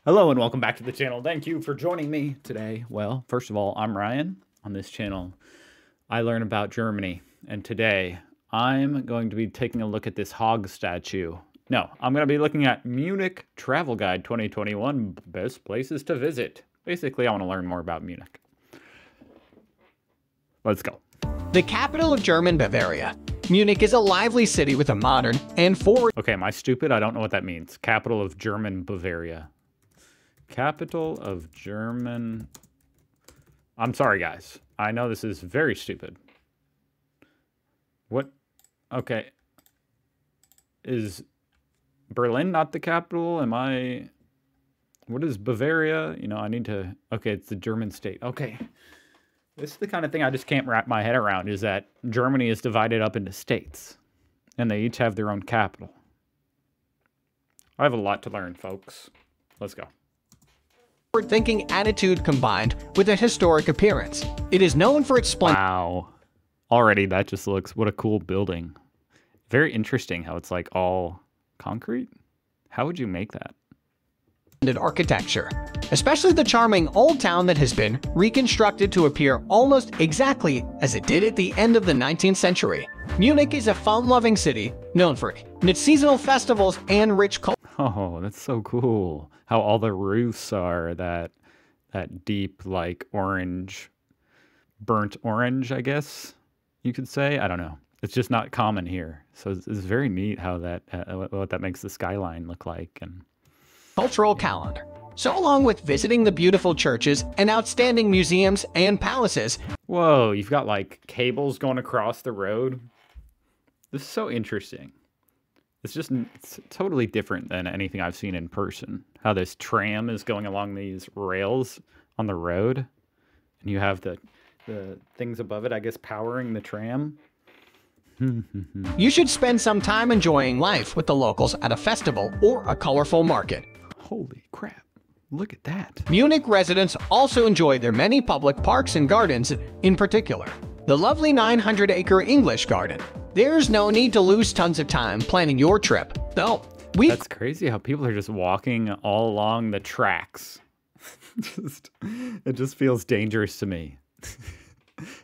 Hello and welcome back to the channel. Thank you for joining me today. Well, first of all, I'm Ryan. On this channel, I learn about Germany. And today, I'm going to be taking a look at this hog statue. No, I'm going to be looking at Munich Travel Guide 2021, best places to visit. Basically, I want to learn more about Munich. Let's go. The capital of German Bavaria, Munich is a lively city with a modern and forward... Okay, am I stupid? I don't know what that means. Capital of German Bavaria. Capital of German... I'm sorry, guys. I know this is very stupid. What? Okay. Is Berlin not the capital? Am I... What is Bavaria? You know, I need to... Okay, it's the German state. Okay. This is the kind of thing I just can't wrap my head around, is that Germany is divided up into states. And they each have their own capital. I have a lot to learn, folks. Let's go. Forward-thinking attitude combined with a historic appearance. It is known for its splendid... Wow. Already, that just looks... What a cool building. Very interesting how it's like all concrete. How would you make that? Architecture, especially the charming old town that has been reconstructed to appear almost exactly as it did at the end of the 19th century. Munich is a fun-loving city known for its seasonal festivals and rich culture. Oh, that's so cool. How all the roofs are that deep, like, orange, burnt orange, I guess you could say. I don't know. It's just not common here. So it's very neat how that, what that makes the skyline look like. And cultural calendar. So along with visiting the beautiful churches and outstanding museums and palaces. Whoa, you've got like cables going across the road. This is so interesting. It's totally different than anything I've seen in person. How this tram is going along these rails on the road. And you have the things above it, I guess, powering the tram. You should spend some time enjoying life with the locals at a festival or a colorful market. Holy crap. Look at that. Munich residents also enjoy their many public parks and gardens, in particular, the lovely 900-acre English Garden. There's no need to lose tons of time planning your trip, though. That's crazy how people are just walking all along the tracks. It just feels dangerous to me.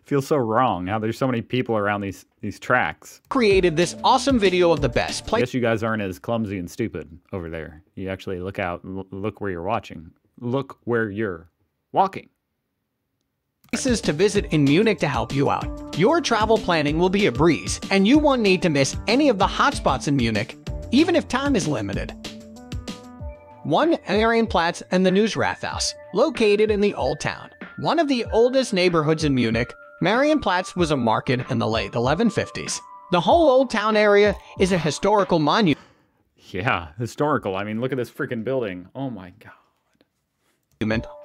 Feels so wrong how there's so many people around these tracks. Created this awesome video of the best place. I guess you guys aren't as clumsy and stupid over there. You actually look out, look where you're watching. Look where you're walking. Places to visit in Munich to help you out. Your travel planning will be a breeze, and you won't need to miss any of the hotspots in Munich, even if time is limited. 1. Marienplatz and the Newsrathaus, located in the Old Town. One of the oldest neighborhoods in Munich, Marienplatz was a market in the late 1150s. The whole Old Town area is a historical monument. Yeah, historical. I mean, look at this freaking building. Oh my god.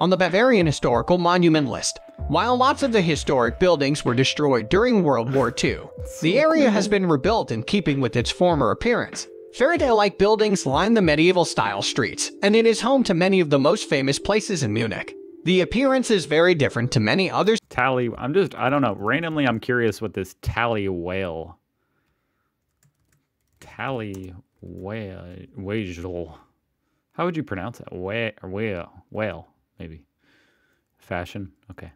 On the Bavarian Historical Monument list. While lots of the historic buildings were destroyed during World War II, the area has been rebuilt in keeping with its former appearance. Fairytale-like buildings line the medieval-style streets, and it is home to many of the most famous places in Munich. The appearance is very different to many others. I don't know. Randomly, I'm curious what this whale. How would you pronounce that? Whale, maybe. Fashion, okay.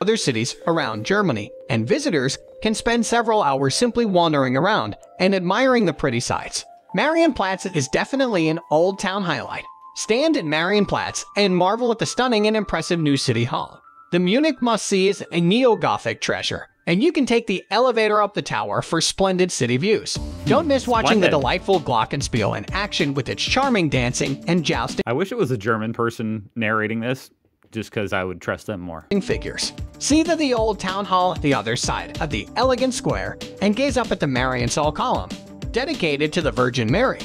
Other cities around Germany, and visitors can spend several hours simply wandering around and admiring the pretty sights. Marienplatz is definitely an old town highlight. Stand at Marienplatz and marvel at the stunning and impressive new city hall. The Munich must-see is a neo-Gothic treasure, and you can take the elevator up the tower for splendid city views. Don't miss watching the delightful glockenspiel in action with its charming dancing and jousting. I wish it was a German person narrating this, just because I would trust them more. Figures. See the old town hall at the other side of the elegant square and gaze up at the Mariensaal column, dedicated to the Virgin Mary.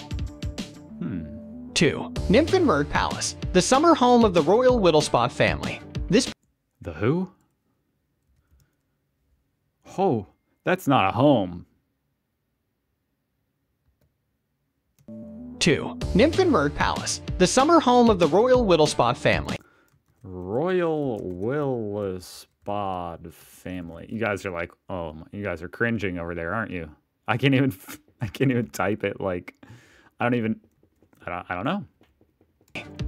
2. Nymphenburg Palace, the summer home of the royal Wittelsbach family. The who? Oh, that's not a home. 2. Nymphenburg Palace, the summer home of the royal Wittelsbach family. Royal Wittelsbach family. You guys are like, oh, you guys are cringing over there, aren't you? I can't even type it. Like, I don't know.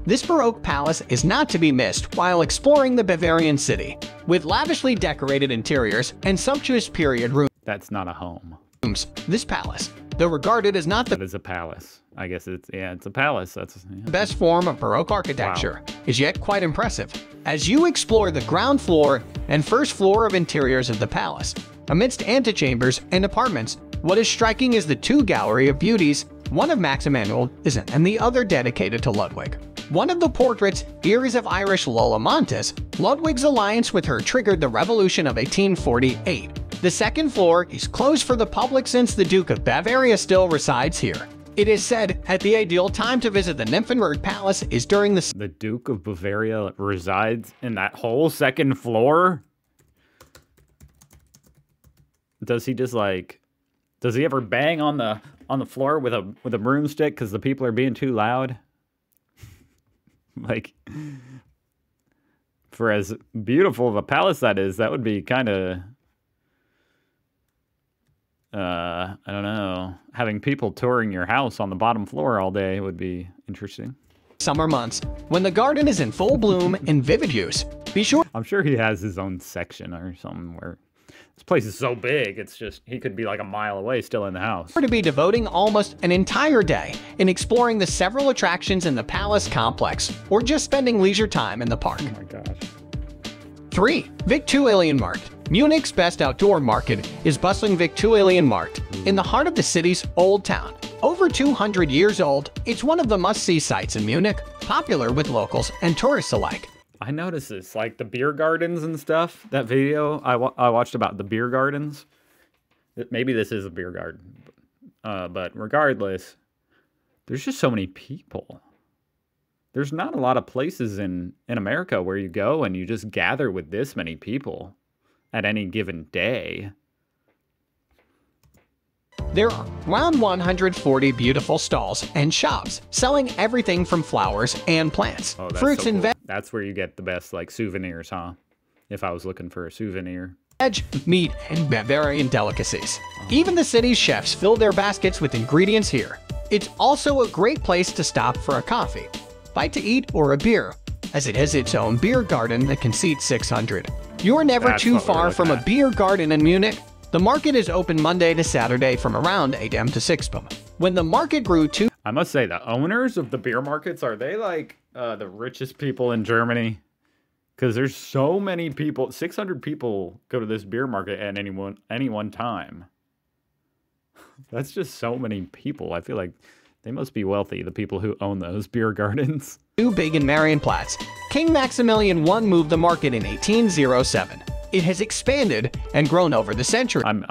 This Baroque palace is not to be missed while exploring the Bavarian city. With lavishly decorated interiors and sumptuous period That's not a home. rooms, this palace, though regarded as not the That is a palace. I guess it's a palace. That's best form of Baroque architecture, is yet quite impressive. As you explore the ground floor and first floor of interiors of the palace, amidst antechambers and apartments, what is striking is the two gallery of beauties, one of Max Emanuel and the other dedicated to Ludwig. One of the portraits, Eries of Irish Lola Montes, Ludwig's alliance with her triggered the Revolution of 1848. The second floor is closed for the public since the Duke of Bavaria still resides here. It is said that the ideal time to visit the Nymphenburg Palace is during the Duke of Bavaria resides in that whole second floor? Does he just like... Does he ever bang on the floor with a broomstick because the people are being too loud? Like, for as beautiful of a palace that is, that would be kind of, I don't know, having people touring your house on the bottom floor all day would be interesting. Summer months, when the garden is in full bloom and vivid use. Be sure I'm sure he has his own section or something where this place is so big, it's just, he could be like a mile away still in the house. to be devoting almost an entire day in exploring the several attractions in the palace complex, or just spending leisure time in the park. Oh my gosh. 3. Viktualienmarkt. Munich's best outdoor market is bustling Viktualienmarkt in the heart of the city's old town. Over 200 years old, it's one of the must-see sites in Munich, popular with locals and tourists alike. I noticed this, like the beer gardens and stuff. That video I watched about the beer gardens. Maybe this is a beer garden. But regardless, there's just so many people. There's not a lot of places in America where you go and you just gather with this many people at any given day. There are around 140 beautiful stalls and shops selling everything from flowers and plants, Oh, that's fruits so and cool. That's where you get the best like souvenirs, huh? If I was looking for a souvenir. veg, meat, and Bavarian delicacies. Even the city's chefs fill their baskets with ingredients here. It's also a great place to stop for a coffee, bite to eat, or a beer, as it has its own beer garden that can seat 600. You're never That's too what we're far looking from a at. beer garden in Munich. The market is open Monday to Saturday from around 8 a.m. to 6 p.m. When the market grew to I must say, the owners of the beer markets, are they like the richest people in Germany? Because there's so many people, 600 people go to this beer market at any one time. That's just so many people. I feel like they must be wealthy, the people who own those beer gardens. too big in Marienplatz. King Maximilian I moved the market in 1807. It has expanded and grown over the centuries. I'm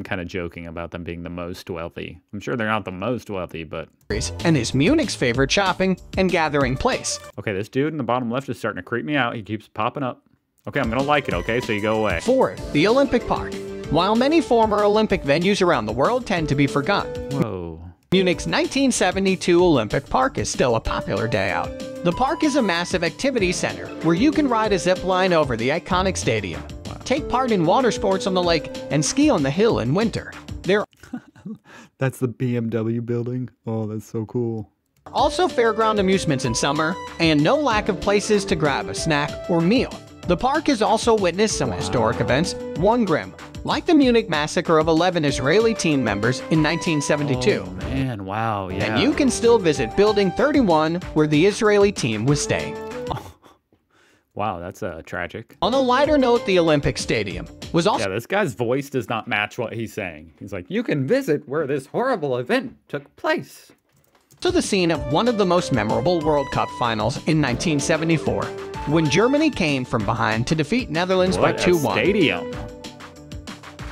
kind of joking about them being the most wealthy. I'm sure they're not the most wealthy, but And is Munich's favorite shopping and gathering place. okay, this dude in the bottom left is starting to creep me out. He keeps popping up. Okay, I'm gonna like it, okay? So you go away. 4. The Olympic Park. While many former Olympic venues around the world tend to be forgotten, Whoa. Munich's 1972 Olympic Park is still a popular day out. The park is a massive activity center where you can ride a zip line over the iconic stadium, take part in water sports on the lake, and ski on the hill in winter. There That's the BMW building. Oh, that's so cool. are also fairground amusements in summer, and no lack of places to grab a snack or meal. The park has also witnessed some historic events, one grim, like the Munich massacre of 11 Israeli team members in 1972. Oh, man, wow, yeah. And you can still visit Building 31, where the Israeli team was staying. Wow, that's tragic. On a lighter note, the Olympic Stadium was also Yeah, this guy's voice does not match what he's saying. He's like, you can visit where this horrible event took place. the scene of one of the most memorable World Cup finals in 1974, when Germany came from behind to defeat Netherlands What by a 2-1. stadium.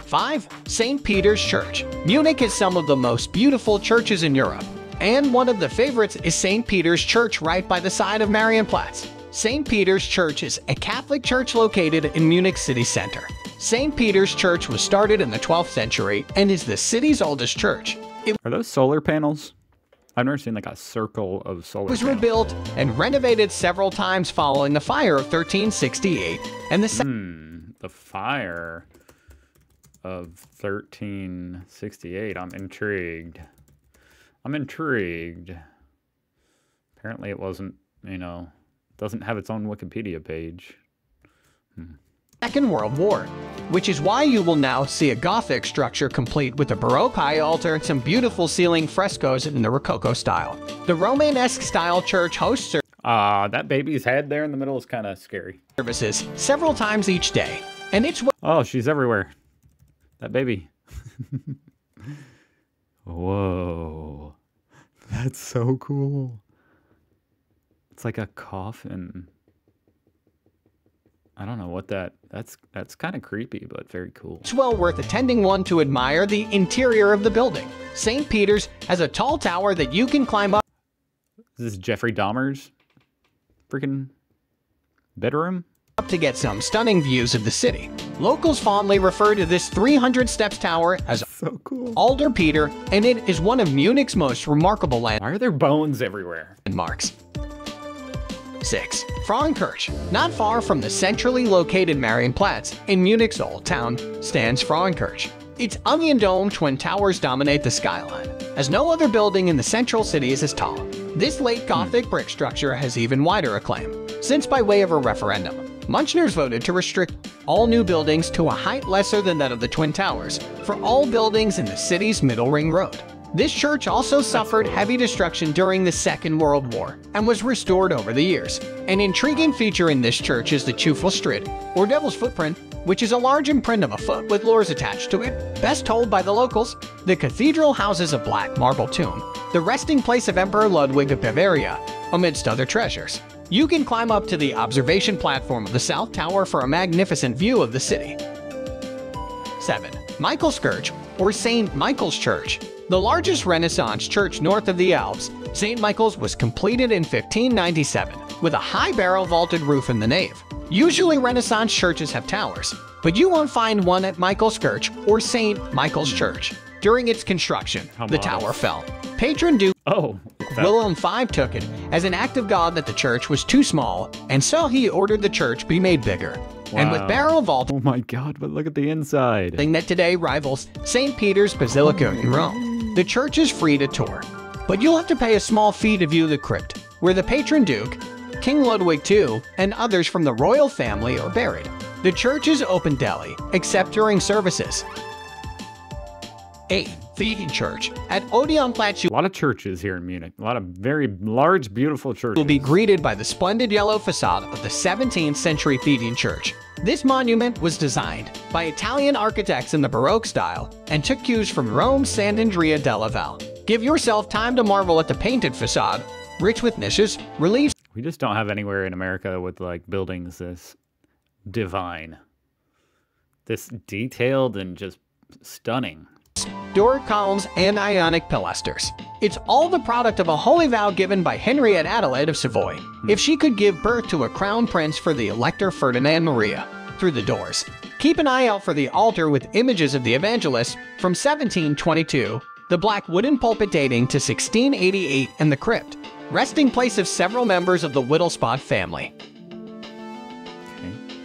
5. St. Peter's Church. Munich has some of the most beautiful churches in Europe, and one of the favorites is St. Peter's Church right by the side of Marienplatz. St. Peter's Church is a Catholic church located in Munich city center. St. Peter's Church was started in the 12th century and is the city's oldest church. It Are those solar panels? I've never seen like a circle of solar was panels. rebuilt and renovated several times following the fire of 1368 and The fire of 1368. I'm intrigued. Apparently it wasn't you know, doesn't have its own Wikipedia page. Second World War, which is why you will now see a Gothic structure complete with a Baroque high altar and some beautiful ceiling frescoes in the Rococo style. The Romanesque style church hosts That baby's head there in the middle is kind of scary. services several times each day, and it's Oh, she's everywhere. That baby. Whoa. That's so cool. It's like a coffin. I don't know what that's kind of creepy, but very cool. It's well worth attending one to admire the interior of the building. St. Peter's has a tall tower that you can climb up. Is this Jeffrey Dahmer's freaking bedroom? To get some stunning views of the city. Locals fondly refer to this 300 steps tower as So cool. Alder Peter, and it is one of Munich's most remarkable Why are there bones everywhere? landmarks. 6. Frauenkirch. Not far from the centrally located Marienplatz in Munich's old town stands Frauenkirch. Its onion-domed twin towers dominate the skyline, as no other building in the central city is as tall. This late Gothic brick structure has even wider acclaim, since by way of a referendum, Munchners voted to restrict all new buildings to a height lesser than that of the Twin Towers for all buildings in the city's Middle Ring Road. This church also suffered heavy destruction during the Second World War and was restored over the years. An intriguing feature in this church is the Teufelsstritt, or Devil's Footprint, which is a large imprint of a foot with lures attached to it. Best told by the locals, the cathedral houses a black marble tomb, the resting place of Emperor Ludwig of Bavaria, amidst other treasures. You can climb up to the observation platform of the South Tower for a magnificent view of the city. 7. Michaelskirch, or St. Michael's Church. The largest Renaissance church north of the Alps, St. Michael's was completed in 1597 with a high barrel vaulted roof in the nave. Usually Renaissance churches have towers, but you won't find one at Michaelskirch or St. Michael's Church. During its construction, the tower fell. Patron Duke Wilhelm V took it as an act of God that the church was too small, and so he ordered the church be made bigger. Wow. And with barrel vaulting Oh my god, but look at the inside. that today rivals St. Peter's Basilica in Rome, the church is free to tour. But you'll have to pay a small fee to view the crypt, where the patron duke, King Ludwig II, and others from the royal family are buried. The church is open daily, except during services. 8. Feeding Church. At Odeonplatz, you A lot of churches here in Munich. A lot of very large, beautiful churches. will be greeted by the splendid yellow facade of the 17th century Feeding Church. This monument was designed by Italian architects in the Baroque style and took cues from Rome's Sant'Andrea della Valle. Give yourself time to marvel at the painted facade, rich with niches, reliefs, We just don't have anywhere in America with like buildings this divine, this detailed and just stunning. Doric columns, and Ionic pilasters. It's all the product of a holy vow given by Henriette Adelaide of Savoy. If she could give birth to a crown prince for the Elector Ferdinand Maria through the doors. Keep an eye out for the altar with images of the evangelist from 1722, the black wooden pulpit dating to 1688, and the crypt, resting place of several members of the Whittlespot family.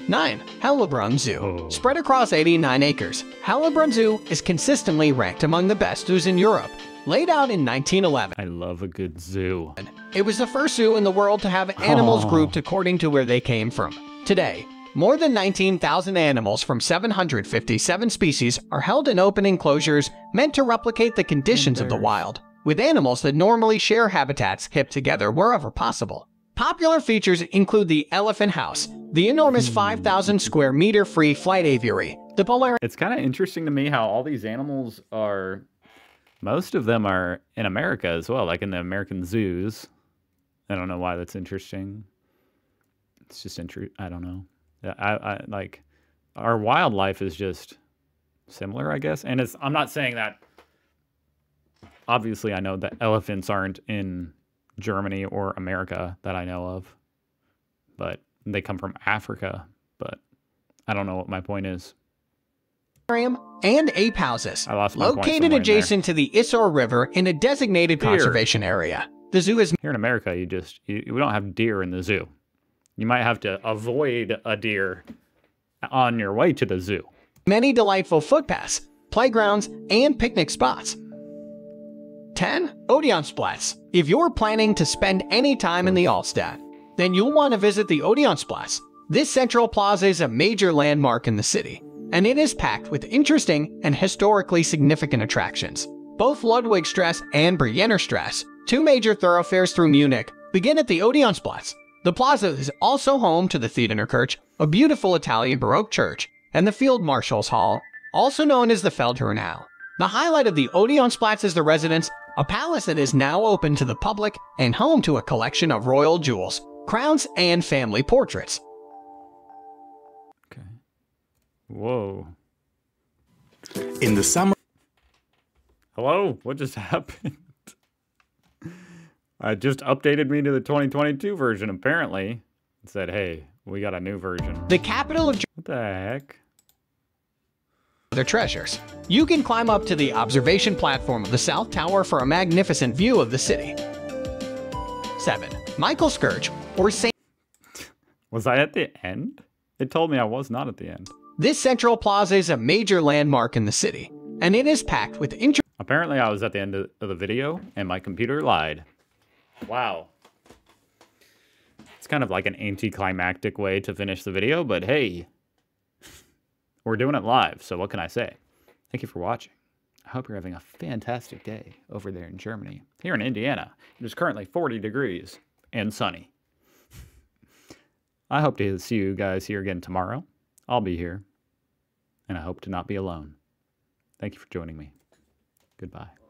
9. Hellebrunn Zoo. Oh. Spread across 89 acres, Hellebrunn Zoo is consistently ranked among the best zoos in Europe. Laid out in 1911, I love a good zoo. it was the first zoo in the world to have animals grouped according to where they came from. Today, more than 19,000 animals from 757 species are held in open enclosures meant to replicate the conditions of the wild, with animals that normally share habitats kept together wherever possible. Popular features include the Elephant House, the enormous 5,000 square meter free flight aviary, the Polar It's kind of interesting to me how all these animals are, most of them are in America as well, like in the American zoos. I don't know why that's interesting. It's just I don't know. I like, our wildlife is just similar, I guess. And I'm not saying that, obviously I know that elephants aren't in Germany or America that I know of, but they come from Africa, but I don't know what my point is. and ape houses, I lost my point located somewhere in adjacent to the Isar River in a designated Deer. conservation area. The zoo is Here in America, we don't have deer in the zoo. You might have to avoid a deer on your way to the zoo. many delightful footpaths, playgrounds, and picnic spots. 10. Odeonsplatz. If you're planning to spend any time in the Altstadt, then you'll want to visit the Odeonsplatz. This central plaza is a major landmark in the city, and it is packed with interesting and historically significant attractions. Both Ludwigstrasse and Briennerstrasse, two major thoroughfares through Munich, begin at the Odeonsplatz. The plaza is also home to the Theaterkirche, a beautiful Italian Baroque church, and the Field Marshal's Hall, also known as the Feldherrnhalle. The highlight of the Odeonsplatz is the residence, a palace that is now open to the public and home to a collection of royal jewels, crowns, and family portraits. Okay. Whoa. In the summer. Hello? What just happened? I just updated me to the 2022 version, apparently. It said, hey, we got a new version. The capital of What the heck? their treasures. You can climb up to the observation platform of the South Tower for a magnificent view of the city. 7. Michaelskirche, or St. Was I at the end? It told me I was not at the end. This central plaza is a major landmark in the city, and it is packed with Apparently I was at the end of the video, and my computer lied. Wow. It's kind of like an anticlimactic way to finish the video, but hey, we're doing it live, so what can I say? Thank you for watching. I hope you're having a fantastic day over there in Germany. Here in Indiana, it is currently 40 degrees and sunny. I hope to see you guys here again tomorrow. I'll be here, and I hope to not be alone. Thank you for joining me. Goodbye.